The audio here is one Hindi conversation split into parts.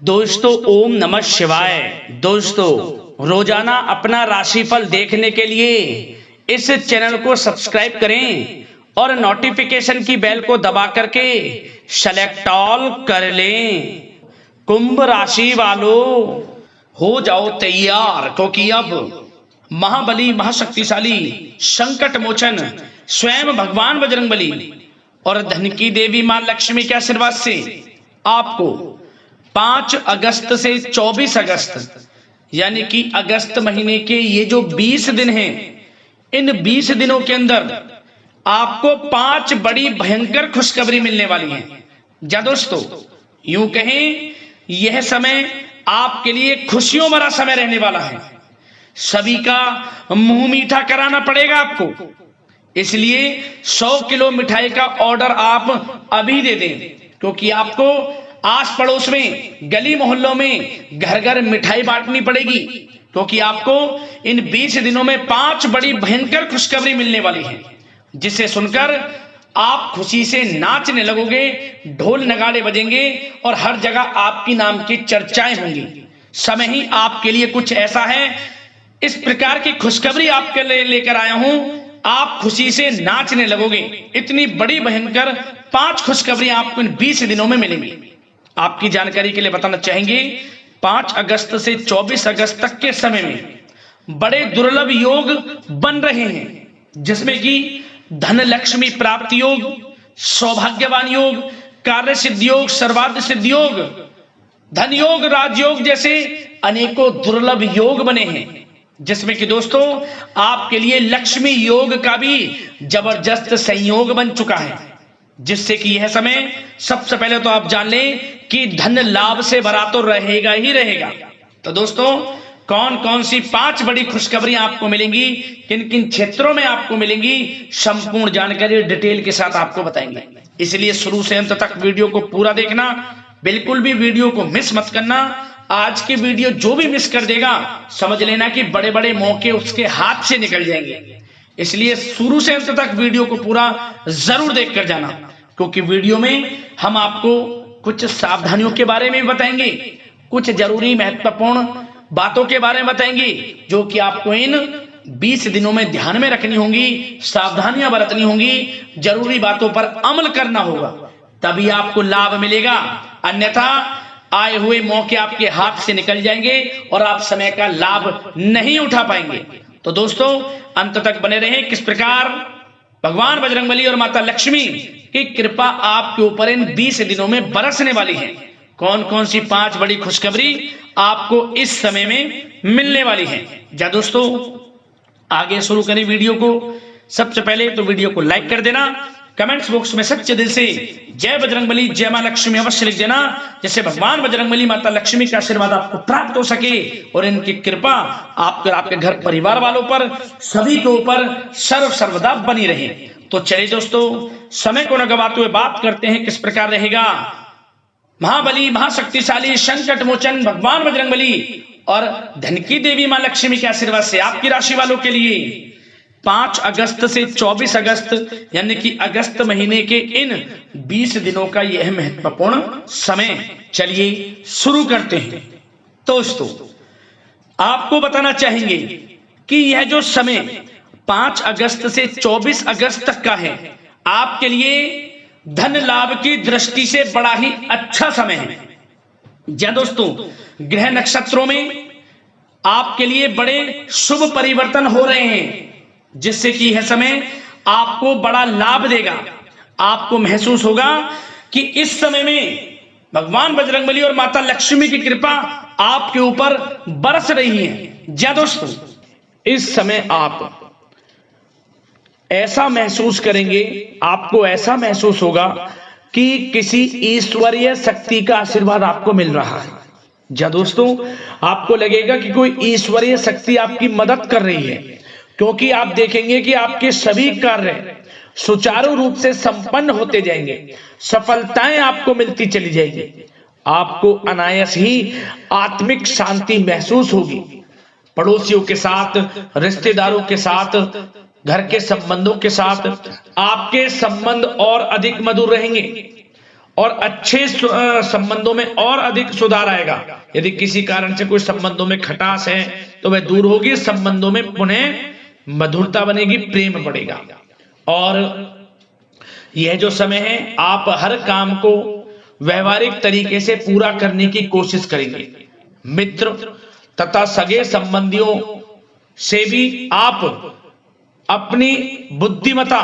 दोस्तों ओम नमः शिवाय। दोस्तों रोजाना अपना राशिफल देखने के लिए इस चैनल को सब्सक्राइब करें और नोटिफिकेशन की बेल को दबा करके सेलेक्ट ऑल कर लें। कुंभ राशि वालों हो जाओ तैयार, क्योंकि अब महाबली महाशक्तिशाली संकट मोचन स्वयं भगवान बजरंगबली और धन की देवी मां लक्ष्मी के आशीर्वाद से आपको 5 अगस्त से 24 अगस्त यानी कि अगस्त महीने के ये जो 20 दिन हैं, इन 20 दिनों के अंदर आपको 5 बड़ी भयंकर खुशखबरी मिलने वाली है। जा दोस्तों, यूं कहें यह समय आपके लिए खुशियों भरा समय रहने वाला है। सभी का मुंह मीठा कराना पड़ेगा आपको, इसलिए 100 किलो मिठाई का ऑर्डर आप अभी दे दें, क्योंकि आपको आस पड़ोस में, गली मोहल्लों में घर घर मिठाई बांटनी पड़ेगी, क्योंकि आपको इन 20 दिनों में 5 बड़ी भयंकर खुशखबरी मिलने वाली है, जिसे सुनकर आप खुशी से नाचने लगोगे, ढोल नगाड़े बजेंगे और हर जगह आपकी नाम की चर्चाएं होंगी। समय ही आपके लिए कुछ ऐसा है, इस प्रकार की खुशखबरी आपके लिए लेकर आया हूं, आप खुशी से नाचने लगोगे। इतनी बड़ी भयंकर 5 खुशखबरी आपको इन 20 दिनों में मिलेंगी। आपकी जानकारी के लिए बताना चाहेंगे, 5 अगस्त से 24 अगस्त तक के समय में बड़े दुर्लभ योग बन रहे हैं, जिसमें कि धन लक्ष्मी प्राप्ति योग, सौभाग्यवान योग, कार्य सिद्धि योग, सर्वार्थ सिद्धि योग, धन योग, राजयोग जैसे अनेकों दुर्लभ योग बने हैं, जिसमें कि दोस्तों आपके लिए लक्ष्मी योग का भी जबरदस्त संयोग बन चुका है, जिससे कि यह समय सबसे पहले तो आप जान लें कि धन लाभ से भरा तो रहेगा ही रहेगा। तो दोस्तों कौन कौन सी 5 बड़ी खुशखबरियां आपको मिलेंगी, किन किन क्षेत्रों में आपको मिलेंगी, संपूर्ण जानकारी डिटेल के साथ आपको बताएंगे। इसलिए शुरू से अंत तक वीडियो को पूरा देखना, बिल्कुल भी वीडियो को मिस मत करना। आज की वीडियो जो भी मिस कर देगा समझ लेना कि बड़े बड़े मौके उसके हाथ से निकल जाएंगे। इसलिए शुरू से अंत तक वीडियो को पूरा जरूर देख कर जाना, क्योंकि वीडियो में हम आपको कुछ सावधानियों के बारे में बताएंगे, कुछ जरूरी महत्वपूर्ण बातों के बारे में बताएंगे, जो कि आपको इन 20 दिनों में ध्यान में रखनी होंगी, सावधानियां बरतनी होंगी, जरूरी बातों पर अमल करना होगा, तभी आपको लाभ मिलेगा। अन्यथा आए हुए मौके आपके हाथ से निकल जाएंगे और आप समय का लाभ नहीं उठा पाएंगे। तो दोस्तों अंत तक बने रहें। किस प्रकार भगवान बजरंगबली और माता लक्ष्मी की कृपा आपके ऊपर इन 20 दिनों में बरसने वाली है, कौन कौन सी 5 बड़ी खुशखबरी आपको इस समय में मिलने वाली है। जा दोस्तों आगे शुरू करें वीडियो को। सबसे पहले तो वीडियो को लाइक कर देना, कमेंट्स बॉक्स में सच्चे दिल से जय बजरंगबली, जय मां लक्ष्मी अवश्य लिख देना, जिससे भगवान बजरंगबली माता लक्ष्मी का आशीर्वाद आपको प्राप्त हो सके और इनकी कृपा आप आपके घर परिवार वालों पर, सभी के ऊपर सर्वदा बनी रहे। तो चलिए दोस्तों समय को न गवाते हुए बात करते हैं किस प्रकार रहेगा महाबली महाशक्तिशाली संकट मोचन भगवान बजरंगबली और धन की देवी मां लक्ष्मी के आशीर्वाद से आपकी राशि वालों के लिए 5 अगस्त से 24 अगस्त यानी कि अगस्त महीने के इन 20 दिनों का यह महत्वपूर्ण समय। चलिए शुरू करते हैं। दोस्तों आपको बताना चाहेंगे कि यह जो समय 5 अगस्त से 24 अगस्त तक का है, आपके लिए धन लाभ की दृष्टि से बड़ा ही अच्छा समय है। या दोस्तों ग्रह नक्षत्रों में आपके लिए बड़े शुभ परिवर्तन हो रहे हैं, जिससे कि यह समय आपको बड़ा लाभ देगा। आपको महसूस होगा कि इस समय में भगवान बजरंगबली और माता लक्ष्मी की कृपा आपके ऊपर बरस रही है। जी दोस्तों इस समय आप ऐसा महसूस करेंगे, आपको ऐसा महसूस होगा कि किसी ईश्वरीय शक्ति का आशीर्वाद आपको मिल रहा है। जी दोस्तों आपको लगेगा कि कोई ईश्वरीय शक्ति आपकी मदद कर रही है, क्योंकि आप देखेंगे कि आपके सभी कार्य सुचारू रूप से संपन्न होते जाएंगे, सफलताएं आपको मिलती चली जाएंगी, आपको अनायास ही आत्मिक शांति महसूस होगी। पड़ोसियों के साथ, रिश्तेदारों के साथ, घर के संबंधों के साथ आपके संबंध और अधिक मधुर रहेंगे और अच्छे संबंधों में और अधिक सुधार आएगा। यदि किसी कारण से कोई संबंधों में खटास है तो वह दूर होगी, संबंधों में पुनः मधुरता बनेगी, प्रेम बढ़ेगा। और यह जो समय है आप हर काम को व्यवहारिक तरीके से पूरा करने की कोशिश करेंगे। मित्र तथा सगे संबंधियों से भी आप अपनी बुद्धिमत्ता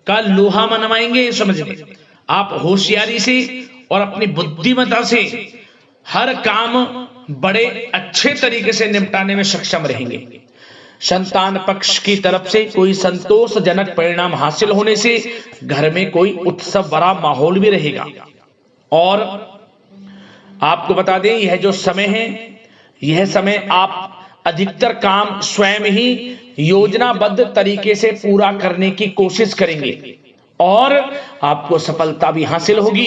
का लोहा मनवाएंगे। समझ लें, आप होशियारी से और अपनी बुद्धिमत्ता से हर काम बड़े अच्छे तरीके से निपटाने में सक्षम रहेंगे। संतान पक्ष की तरफ से कोई संतोषजनक परिणाम हासिल होने से घर में कोई उत्सव भरा माहौल भी रहेगा। और आपको बता दें, यह जो समय है, यह समय आप अधिकतर काम स्वयं ही योजनाबद्ध तरीके से पूरा करने की कोशिश करेंगे और आपको सफलता भी हासिल होगी।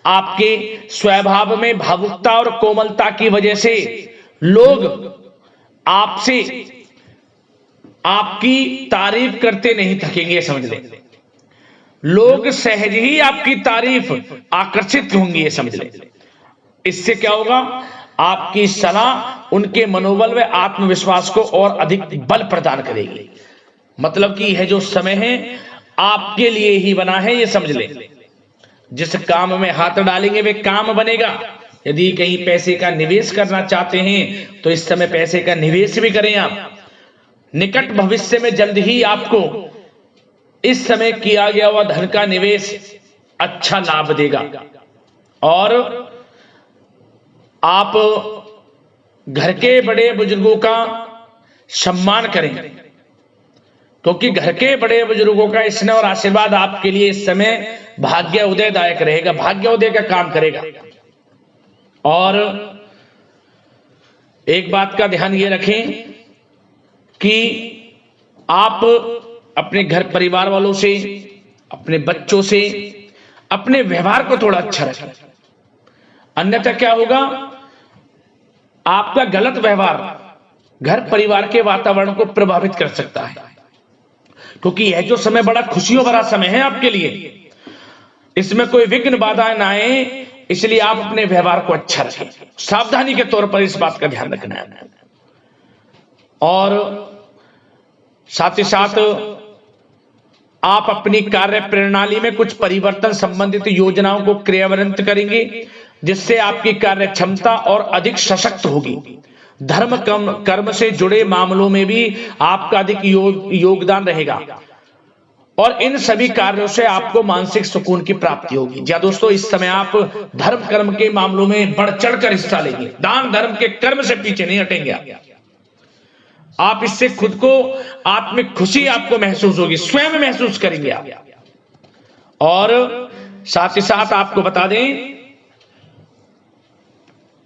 आपके स्वभाव में भावुकता और कोमलता की वजह से लोग आपसे आपकी तारीफ करते नहीं थकेंगे। समझ लें, लोग सहज ही आपकी तारीफ आकर्षित होंगी, ये समझ लें। इससे क्या होगा, आपकी सलाह उनके मनोबल व आत्मविश्वास को और अधिक बल प्रदान करेगी। मतलब कि यह जो समय है आपके लिए ही बना है, ये समझ लें। जिस काम में हाथ डालेंगे वे काम बनेगा। यदि कहीं पैसे का निवेश करना चाहते हैं तो इस समय पैसे का निवेश भी करें आप। निकट भविष्य में जल्द ही आपको इस समय किया गया हुआ धन का निवेश अच्छा लाभ देगा। और आप घर के बड़े बुजुर्गों का सम्मान करें, क्योंकि घर के बड़े बुजुर्गों का स्नेह और आशीर्वाद आपके लिए इस समय भाग्य उदयदायक रहेगा, भाग्य उदय का काम करेगा। और एक बात का ध्यान ये रखें कि आप अपने घर परिवार वालों से, अपने बच्चों से अपने व्यवहार को थोड़ा अच्छा रखें। अन्यथा क्या होगा, आपका गलत व्यवहार घर परिवार के वातावरण को प्रभावित कर सकता है। क्योंकि यह जो समय बड़ा खुशियों भरा समय है आपके लिए, इसमें कोई विघ्न बाधा ना आए, इसलिए आप अपने व्यवहार को अच्छा रखें। सावधानी के तौर पर इस बात का ध्यान रखना है। और साथ ही साथ आप अपनी कार्य प्रणाली में कुछ परिवर्तन संबंधित योजनाओं को क्रियान्वित करेंगे, जिससे आपकी कार्य क्षमता और अधिक सशक्त होगी। धर्म कर्म से जुड़े मामलों में भी आपका अधिक योगदान रहेगा और इन सभी कार्यों से आपको मानसिक सुकून की प्राप्ति होगी। जी दोस्तों, इस समय आप धर्म कर्म के मामलों में बढ़ चढ़कर हिस्सा लेंगे। दान धर्म के कर्म से पीछे नहीं हटेंगे आप। इससे खुद को आत्मिक खुशी आपको महसूस होगी, स्वयं महसूस करेंगे आप। और साथ ही साथ आपको बता दें,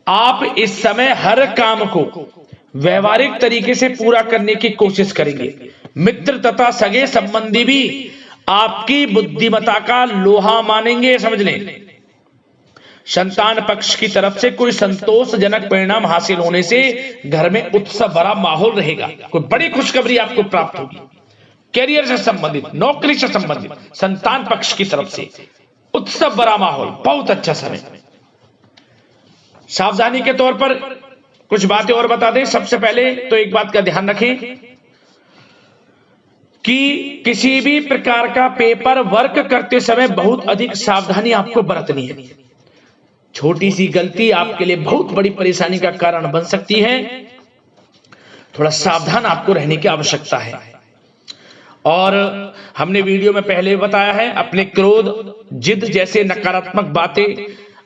आप इस समय हर काम को व्यवहारिक तरीके से पूरा करने की कोशिश करेंगे। मित्र तथा सगे संबंधी भी आपकी बुद्धिमत्ता का लोहा मानेंगे। समझ लें, संतान पक्ष की तरफ से कोई संतोषजनक परिणाम हासिल होने से घर में उत्सव भरा माहौल रहेगा। कोई बड़ी खुशखबरी आपको प्राप्त होगी। कैरियर से संबंधित, नौकरी से संबंधित, संतान पक्ष की तरफ से उत्सव भरा माहौल, बहुत अच्छा समय। सावधानी के तौर पर कुछ बातें और बता दें। सबसे पहले तो एक बात का ध्यान रखें कि किसी भी प्रकार का पेपर वर्क करते समय बहुत अधिक सावधानी आपको बरतनी है। छोटी सी गलती आपके लिए बहुत बड़ी परेशानी का कारण बन सकती है। थोड़ा सावधान आपको रहने की आवश्यकता है। और हमने वीडियो में पहले बताया है, अपने क्रोध, जिद जैसे नकारात्मक बातें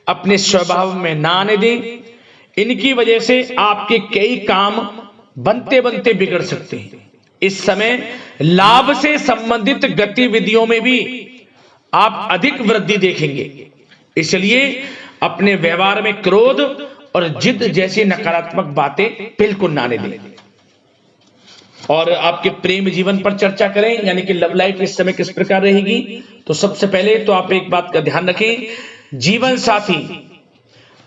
अपने स्वभाव में ना आने दें। इनकी वजह से आपके कई काम बनते बनते बिगड़ सकते हैं। इस समय लाभ से संबंधित गतिविधियों में भी आप अधिक वृद्धि देखेंगे। इसलिए अपने व्यवहार में क्रोध और जिद जैसी नकारात्मक बातें बिल्कुल ना आने दें। और आपके प्रेम जीवन पर चर्चा करें, यानी कि लव लाइफ इस समय किस प्रकार रहेगी। तो सबसे पहले तो आप एक बात का ध्यान रखें, जीवन साथी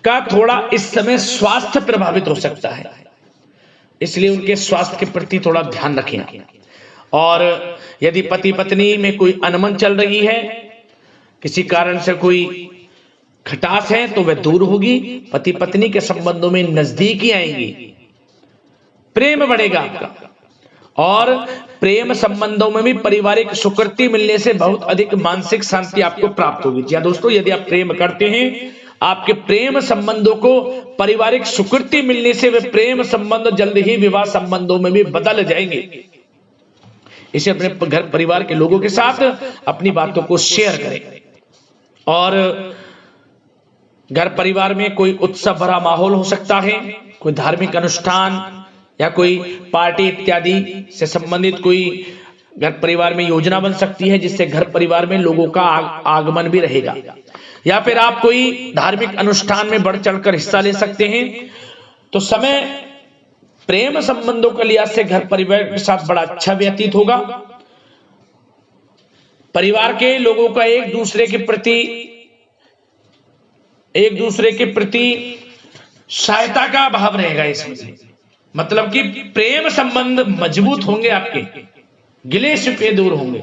का थोड़ा इस समय स्वास्थ्य प्रभावित हो सकता है, इसलिए उनके स्वास्थ्य के प्रति थोड़ा ध्यान रखें। और यदि पति पत्नी में कोई अनबन चल रही है किसी कारण से कोई खटास है तो वह दूर होगी। पति पत्नी के संबंधों में नजदीकी आएंगी, प्रेम बढ़ेगा आपका। और प्रेम संबंधों में भी पारिवारिक स्वीकृति मिलने से बहुत अधिक मानसिक शांति आपको प्राप्त होगी। जी दोस्तों, यदि आप प्रेम करते हैं, आपके प्रेम संबंधों को पारिवारिक स्वीकृति मिलने से वे प्रेम संबंध जल्द ही विवाह संबंधों में भी बदल जाएंगे। इसे अपने घर परिवार के लोगों के साथ अपनी बातों को शेयर करें। और घर परिवार में कोई उत्सव भरा माहौल हो सकता है, कोई धार्मिक अनुष्ठान या कोई पार्टी इत्यादि से संबंधित कोई घर परिवार में योजना बन सकती है, जिससे घर परिवार में लोगों का आगमन भी रहेगा। या फिर आप कोई धार्मिक अनुष्ठान में बढ़ चढ़कर हिस्सा ले सकते हैं। तो समय प्रेम संबंधों के लिहाज से घर परिवार के साथ बड़ा अच्छा व्यतीत होगा। परिवार के लोगों का एक दूसरे के प्रति सहायता का भाव रहेगा इसमें। मतलब कि प्रेम संबंध मजबूत होंगे, आपके गिले शिकवे दूर होंगे।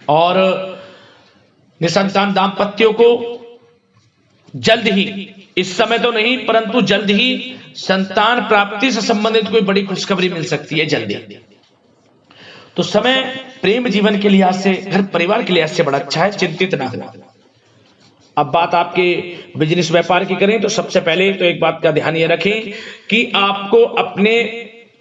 और निसंतान दाम्पत्यों को जल्द ही, इस समय तो नहीं परंतु जल्द ही संतान प्राप्ति से संबंधित कोई बड़ी खुशखबरी मिल सकती है जल्दी। तो समय प्रेम जीवन के लिहाज से, घर परिवार के लिहाज से बड़ा अच्छा है, चिंतित ना हो। अब बात आपके बिजनेस व्यापार की करें तो सबसे पहले तो एक बात का ध्यान ये रखें कि आपको अपने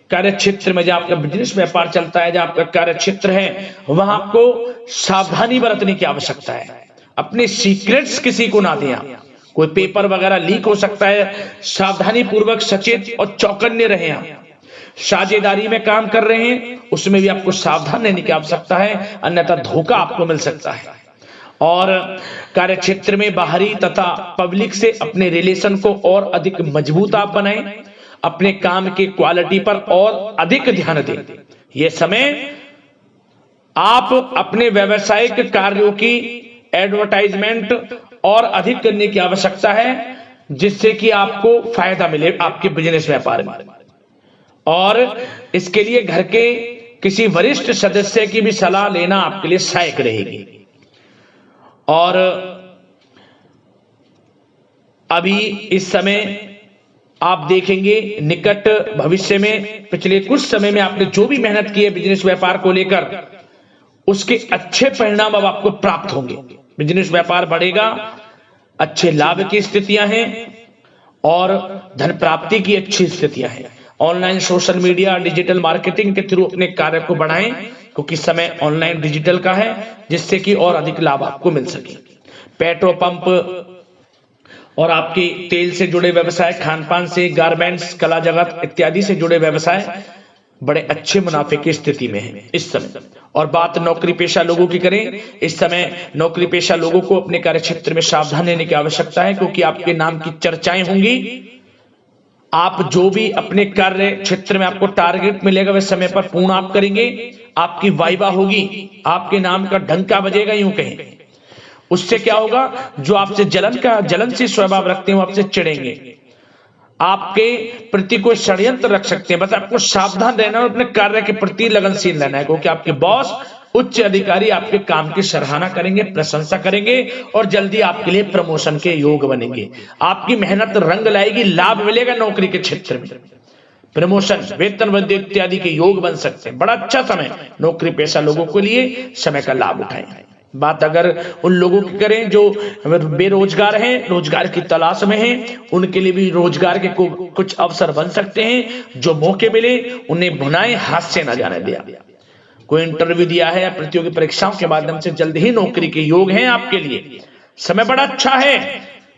कार्य क्षेत्र में, जहां आपका बिजनेस व्यापार चलता है, जहां आपका कार्य क्षेत्र है, वहां आपको सावधानी बरतने की आवश्यकता है। अपने सीक्रेट्स किसी को ना दें आप। कोई पेपर वगैरह लीक हो सकता है, सावधानी पूर्वक सचेत और चौकन्ने रहें आप। साझेदारी में काम कर रहे हैं उसमें भी आपको सावधान रहने की आवश्यकता है, अन्यथा धोखा आपको मिल सकता है। और कार्य क्षेत्र में बाहरी तथा पब्लिक से अपने रिलेशन को और अधिक मजबूत आप बनाएं। अपने काम की क्वालिटी पर और अधिक ध्यान दें। यह समय आप अपने व्यावसायिक कार्यों की एडवर्टाइजमेंट और अधिक करने की आवश्यकता है, जिससे कि आपको फायदा मिले आपके बिजनेस व्यापार में। और इसके लिए घर के किसी वरिष्ठ सदस्य की भी सलाह लेना आपके लिए सहायक रहेगी। और अभी इस समय आप देखेंगे निकट भविष्य में, पिछले कुछ समय में आपने जो भी मेहनत की है बिजनेस व्यापार को लेकर, उसके अच्छे परिणाम अब आपको प्राप्त होंगे। बिजनेस व्यापार बढ़ेगा, अच्छे लाभ की स्थितियां हैं और धन प्राप्ति की अच्छी स्थितियां हैं। Online social media digital marketing के थ्रू अपने कार्य को बढ़ाएं, क्योंकि समय ऑनलाइन डिजिटल का है, जिससे कि और अधिक लाभ आपको मिल सके। पेट्रोल पंप और आपके तेल से जुड़े व्यवसाय, खान पान से, गारमेंट्स, कला जगत इत्यादि से जुड़े व्यवसाय बड़े अच्छे मुनाफे की स्थिति में है इस समय। और बात नौकरी पेशा लोगों की करें, इस समय नौकरी पेशा लोगों को अपने कार्य क्षेत्र में सावधान रहने की आवश्यकता है, क्योंकि आपके नाम की चर्चाएं होंगी। आप जो भी अपने कार्य क्षेत्र में आपको टारगेट मिलेगा वह समय पर पूर्ण आप करेंगे। आपकी वाइवा होगी, आपके नाम का डंका बजेगा, यूं कहें। उससे क्या होगा, जो आपसे जलनशील स्वभाव रखते हैं वो आपसे चिढ़ेंगे, आपके प्रति कोई षड्यंत्र रख सकते हैं। बस आपको सावधान रहना और अपने कार्य के प्रति लगनशील रहना है, क्योंकि आपके बॉस, उच्च अधिकारी आपके काम की सराहना करेंगे, प्रशंसा करेंगे और जल्दी आपके लिए प्रमोशन के योग बनेंगे। आपकी मेहनत रंग लाएगी, लाभ मिलेगा नौकरी के क्षेत्र में, प्रमोशन, वेतन वृद्धि इत्यादि के योग बन सकते हैं। बड़ा अच्छा समय नौकरी पेशा लोगों के लिए, समय का लाभ उठाएं। बात अगर उन लोगों की करें जो बेरोजगार हैं, रोजगार की तलाश में हैं, उनके लिए भी रोजगार के कुछ अवसर बन सकते हैं। जो मौके मिले उन्हें भुनाएं, हाथ से न जाने दिया। कोई इंटरव्यू दिया है या प्रतियोगी परीक्षाओं के माध्यम से जल्द ही नौकरी के योग हैं आपके लिए। समय बड़ा अच्छा है,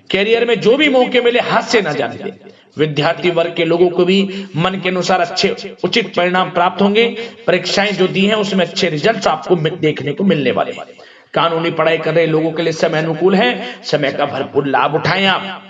कैरियर में जो भी मौके मिले हाथ से न जाने दें। विद्यार्थी वर्ग के लोगों को भी मन के अनुसार अच्छे उचित परिणाम प्राप्त होंगे। परीक्षाएं जो दी हैं उसमें अच्छे रिजल्ट आपको देखने को मिलने वाले हैं। कानूनी पढ़ाई कर रहे लोगों के लिए समय अनुकूल है, समय का भरपूर लाभ उठाएं आप।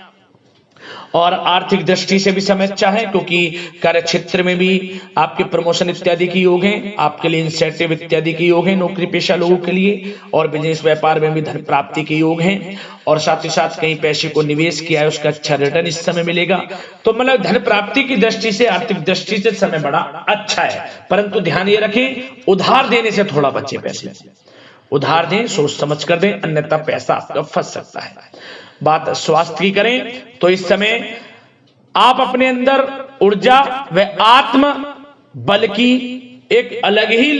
और आर्थिक दृष्टि से भी समय अच्छा है, क्योंकि कार्य क्षेत्र में भी आपके प्रमोशन इत्यादि के योग हैं, आपके लिए इंसेंटिव इत्यादि के योग हैं नौकरी पेशा लोगों के लिए। और बिजनेस व्यापार में भी धन प्राप्ति के योग हैं, और साथ ही साथ कहीं पैसे को निवेश किया है उसका अच्छा रिटर्न इस समय मिलेगा। तो मतलब धन प्राप्ति की दृष्टि से, आर्थिक दृष्टि से समय बड़ा अच्छा है। परंतु ध्यान ये रखें, उधार देने से थोड़ा बचे पैसे। उधार दें, सोच समझ कर दें, अन्यथा पैसा आपका फंस सकता है। बात स्वास्थ्य की करें तो इस समय आप अपने अंदर ऊर्जा व आत्म बल की एक अलग ही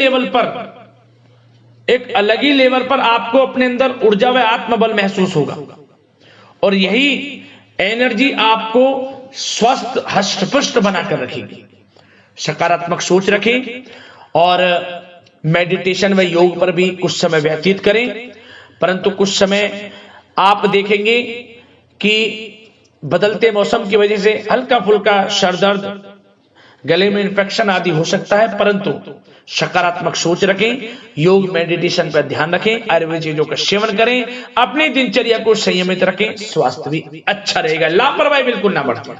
लेवल पर आपको अपने अंदर ऊर्जा व आत्मबल महसूस होगा और यही एनर्जी आपको स्वस्थ हष्ट-पुष्ट बनाकर रखेगी। सकारात्मक सोच रखें और मेडिटेशन व योग पर भी कुछ समय व्यतीत करें, परंतु कुछ समय आप देखेंगे कि बदलते मौसम की वजह से हल्का फुल्का सर दर्द, गले में इन्फेक्शन आदि हो सकता है, परंतु सकारात्मक सोच रखें, योग मेडिटेशन पर ध्यान रखें, आयुर्वेद चीजों का सेवन करें, अपनी दिनचर्या को संयमित रखें, स्वास्थ्य भी अच्छा रहेगा। लापरवाही बिल्कुल ना बरतें।